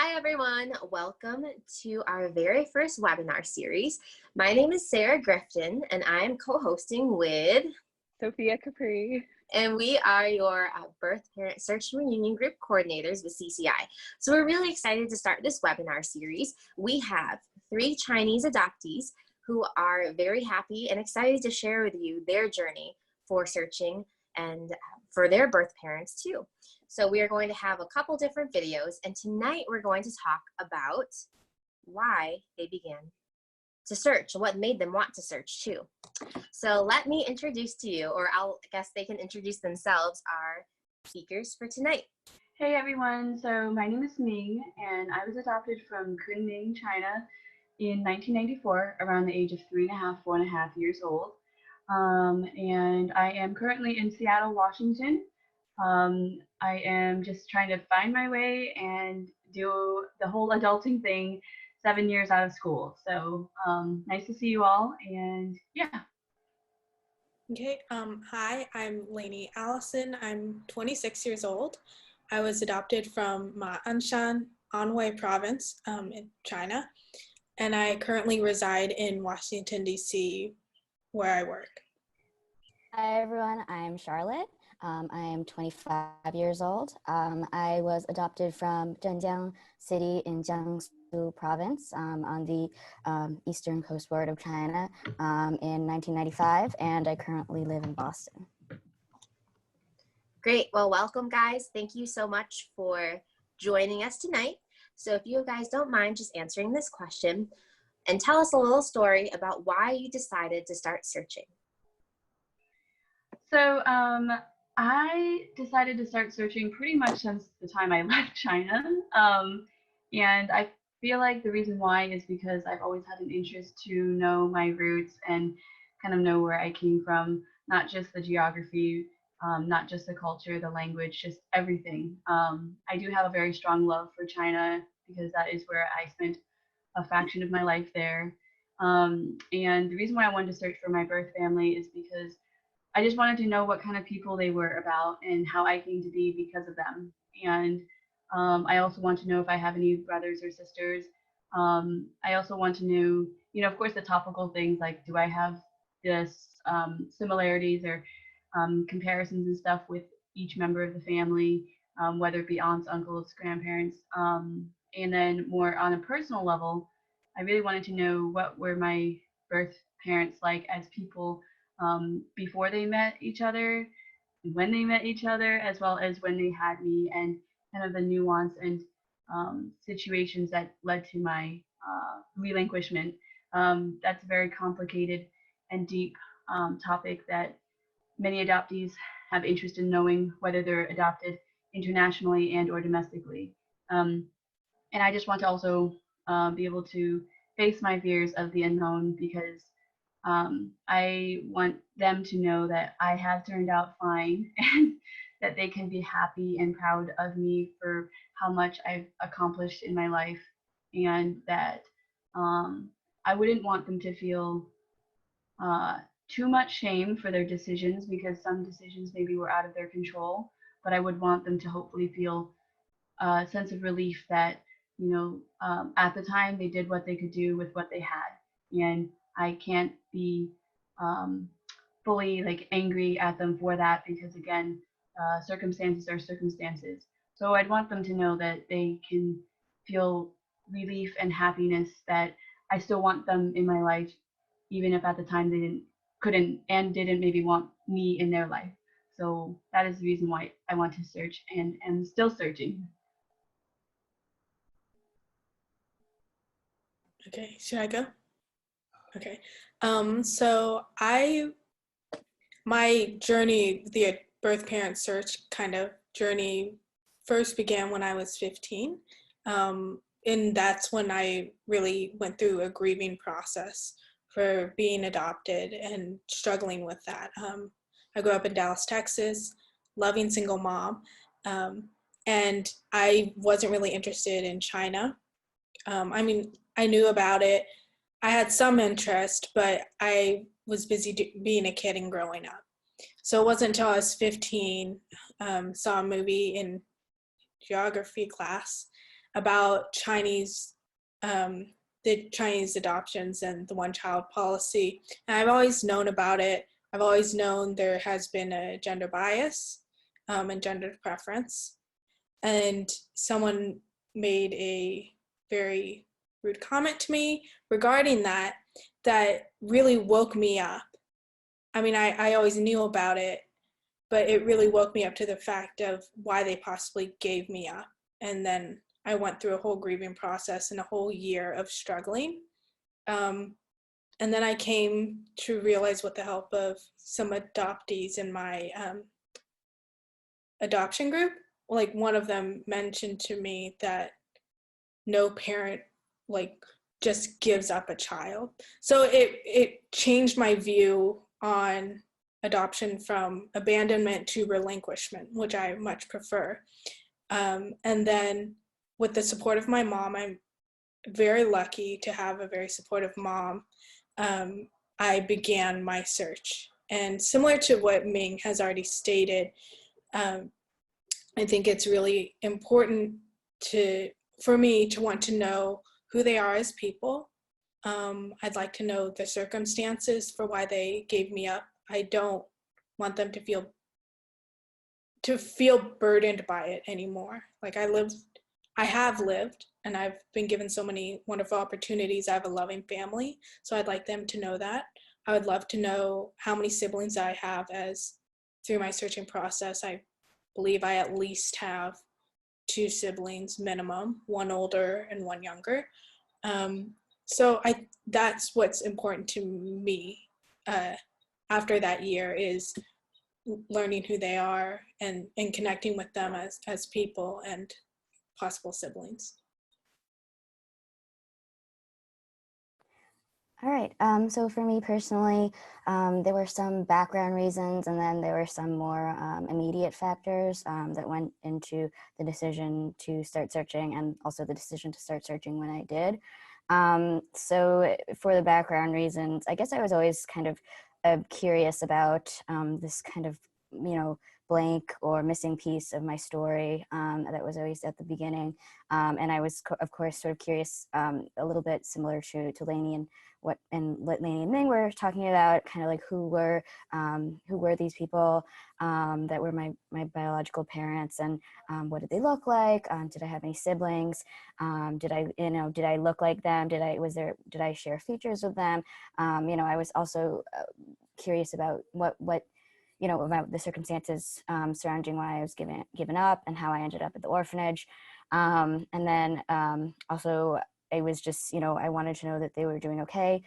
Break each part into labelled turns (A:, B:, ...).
A: Hi everyone, welcome to our very first webinar series. My name is Sarah Grifton and I am co-hosting with
B: Sophia Capri.
A: And we are your birth parent search and reunion group coordinators with CCI. So we're really excited to start this webinar series. We have 3 Chinese adoptees who are very happy and excited to share with you their journey for searching and for their birth parents too. So we are going to have a couple different videos, and tonight we're going to talk about why they began to search, what made them want to search too. So let me introduce to you, or I guess they can introduce themselves, our speakers for tonight.
C: Hey everyone, so my name is Ming, and I was adopted from Kunming, China in 1994, around the age of 3.5, 4.5 years old. And I am currently in Seattle, Washington. I am just trying to find my way and do the whole adulting thing 7 years out of school. So nice to see you all, and yeah.
D: Okay, hi, I'm Laney Allison. I'm 26 years old. I was adopted from Ma'anshan, Anhui Province in China, and I currently reside in Washington, D.C., where I work.
E: Hi everyone, I'm Charlotte. I am 25 years old. I was adopted from Zhenjiang City in Jiangsu Province on the eastern coastward of China in 1995, and I currently live in Boston.
A: Great, well, welcome guys. Thank you so much for joining us tonight. So if you guys don't mind just answering this question and tell us a little story about why you decided to start searching.
C: So I decided to start searching pretty much since the time I left China. And I feel like the reason why is because I've always had an interest to know my roots and kind of know where I came from, not just the geography, not just the culture, the language, just everything. I do have a very strong love for China because that is where I spent a fraction of my life there. And the reason why I wanted to search for my birth family is because I just wanted to know what kind of people they were about and how I came to be because of them. And I also want to know if I have any brothers or sisters. I also want to know, of course, the topical things like, do I have this similarities or comparisons and stuff with each member of the family, whether it be aunts, uncles, grandparents. And then more on a personal level, I really wanted to know what were my birth parents like as people before they met each other, when they met each other, as well as when they had me, and kind of the nuance and situations that led to my relinquishment. That's a very complicated and deep topic that many adoptees have interest in knowing, whether they're adopted internationally and or domestically. And I just want to also be able to face my fears of the unknown, because I want them to know that I have turned out fine and that they can be happy and proud of me for how much I've accomplished in my life, and that I wouldn't want them to feel too much shame for their decisions, because some decisions maybe were out of their control, but I would want them to hopefully feel a sense of relief that, at the time they did what they could do with what they had. And I can't be fully angry at them for that, because again, circumstances are circumstances. So I'd want them to know that they can feel relief and happiness, that I still want them in my life, even if at the time they couldn't and didn't maybe want me in their life. So that is the reason why I want to search and am still searching.
D: Okay, should I go? Okay, so my journey, the birth parent search kind of journey, first began when I was 15. And that's when I really went through a grieving process for being adopted and struggling with that. I grew up in Dallas, Texas, loving single mom, and I wasn't really interested in China. I mean, I knew about it. I had some interest, but I was busy being a kid and growing up. So it wasn't until I was 15, saw a movie in geography class about the Chinese adoptions and the one-child policy. And I've always known about it. I've always known there has been a gender bias and gender preference. And someone made a very rude comment to me regarding that really woke me up. I mean, I always knew about it, but it really woke me up to the fact of why they possibly gave me up. And then I went through a whole grieving process and a whole year of struggling. And then I came to realize, with the help of some adoptees in my adoption group, like one of them mentioned to me that no parent like just gives up a child. So it changed my view on adoption from abandonment to relinquishment, which I much prefer. And then with the support of my mom, I'm very lucky to have a very supportive mom. I began my search. And similar to what Ming has already stated, I think it's really important for me to want to know who they are as people. I'd like to know the circumstances for why they gave me up. I don't want them to feel burdened by it anymore. Like I have lived, and I've been given so many wonderful opportunities. I have a loving family, so I'd like them to know that. I would love to know how many siblings I have, as through my searching process, I believe I at least have 2 siblings minimum, one older and one younger. So that's what's important to me after that year, is learning who they are and connecting with them as people and possible siblings.
E: All right, so for me personally, there were some background reasons, and then there were some more immediate factors that went into the decision to start searching, and also the decision to start searching when I did. So for the background reasons, I guess I was always kind of curious about this kind of, blank or missing piece of my story that was always at the beginning. And I was, of course, sort of curious, a little bit similar to Laney and Laney and Ming were talking about, kind of like who were these people that were my biological parents, and what did they look like? Did I have any siblings? Did I look like them? Did I share features with them? I was also curious about what about the circumstances surrounding why I was given up and how I ended up at the orphanage. And then also I was just, I wanted to know that they were doing okay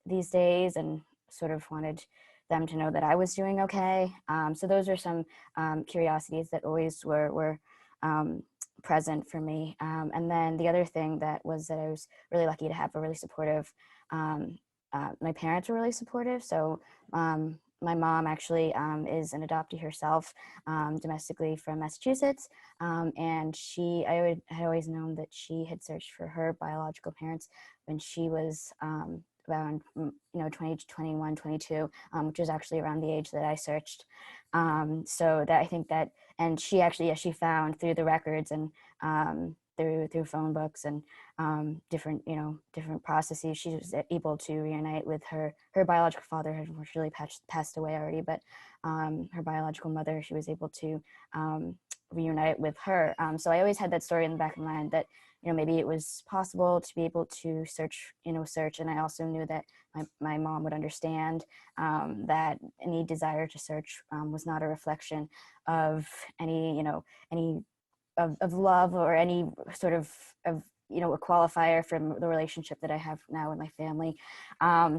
E: these days, and sort of wanted them to know that I was doing okay. So those are some curiosities that always were present for me. And then the other thing that I was really lucky to have a really supportive, my parents were really supportive. So my mom actually is an adoptee herself, domestically from Massachusetts, and I had always known that she had searched for her biological parents when she was around 20 to 21, 22, which was actually around the age that I searched. So that I think that, and she actually, she found through the records and through phone books and different processes, she was able to reunite with her biological father, had unfortunately passed away already, but her biological mother, she was able to reunite with her. So I always had that story in the back of my mind that maybe it was possible to be able to search, and I also knew that my mom would understand that any desire to search was not a reflection of any of love or any sort of a qualifier from the relationship that I have now with my family.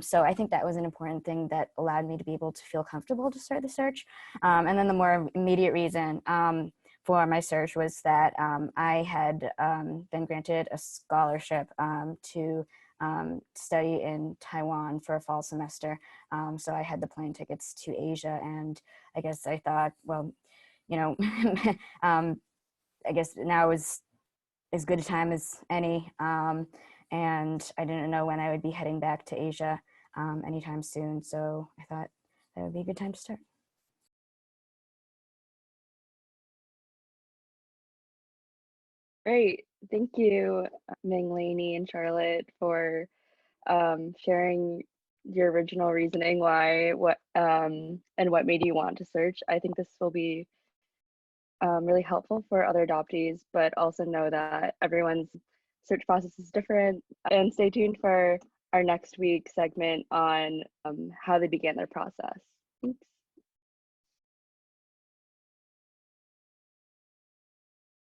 E: So I think that was an important thing that allowed me to be able to feel comfortable to start the search. And then the more immediate reason for my search was that I had been granted a scholarship to study in Taiwan for a fall semester. So I had the plane tickets to Asia, and I guess I thought, well, I guess now is as good a time as any. And I didn't know when I would be heading back to Asia anytime soon. So I thought that would be a good time to start.
B: Great. Thank you, Ming, Laney, and Charlotte, for sharing your original reasoning why and what made you want to search. I think this will be really helpful for other adoptees, but also know that everyone's search process is different. And stay tuned for our next week segment on how they began their process. Thanks.